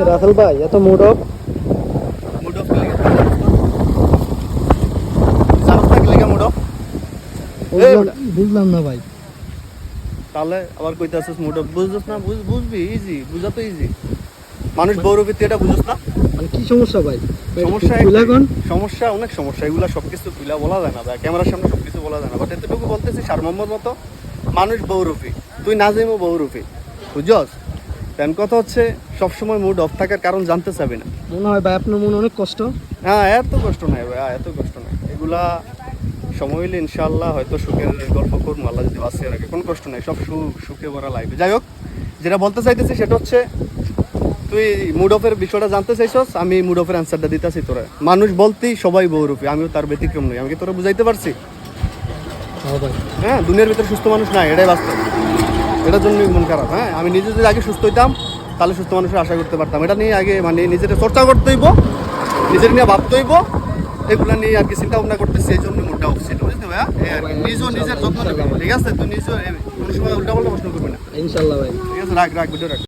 রাসেল ভাই এত mood of বুঝলাম না ভাই। তাহলে আবার কইতে আসছিস মুড অফ বুঝছস না? বুঝবি, ইজি বুঝা তো ইজি। মানুষ বৌরবৃত্তি এটা বুঝছস না? মানে কি সমস্যা ভাই? সমস্যা খুলে কোন সমস্যা অনেক সমস্যা, এগুলা সবকিছু খুলে বলা যায় না ভাই, ক্যামেরার সামনে সবকিছু বলা যায় না, বাট এতটুকু বলতেছি সারমম্মর মতো মানুষ বহুরূপী, তুই নাজিমও বহুরূপী, বুঝছস? তেন কথা হচ্ছে সবসময় মুড অফ থাকার কারণ জানতে চাবি না। মনে হয় ভাই আপনার মনে অনেক কষ্ট। হ্যাঁ, এত কষ্ট নাই ভাই, এত কষ্ট নাই, এগুলা সময় হইলে ইনশাআল্লাহ হয়তো সুখের গল্প করবো, আল্লাহ যদি বাঁচিয়ে রাখে, কোনো কষ্ট নাই, সব সুখে ভরা লাইফে। যাই হোক, যেটা বলতে চাইতেছি সেটা হচ্ছে তুই মুড অফের বিষয়টা জানতে চাইছস, আমি মুড অফের অ্যান্সারটা দিতেছি তোরা। মানুষ বলতেই সবাই বহুরূপী, আমিও তার ব্যতিক্রম নই, আমি কি তোরা বুঝাইতে পারছি? হ্যাঁ ভাই, হ্যাঁ, দুনিয়ার ভিতরে সুস্থ মানুষ নাই, এটাই বাস্তব, এটার জন্যই মন খারাপ। হ্যাঁ, আমি নিজে যদি আগে সুস্থ হইতাম তাহলে সুস্থ মানুষের আশা করতে পারতাম। এটা নিয়ে আগে মানে নিজের চর্চা করতে হইব, নিজের নিয়ে ভাবতে হইব, এগুলো নিয়ে আর কি চিন্তা ভাবনা করতেছি, এই জন্য মুডটা অফ ছিল, বুঝতে ভাইয়া? নিজেও নিজের যত্ন নেবে, ঠিক আছে? তুই নিজেও কোনো সময় উল্টা পাল্টা প্রশ্ন করবি না, ইনশাআল্লাহ ভাই। ঠিক আছে? রাখ ভিডিও রাখ।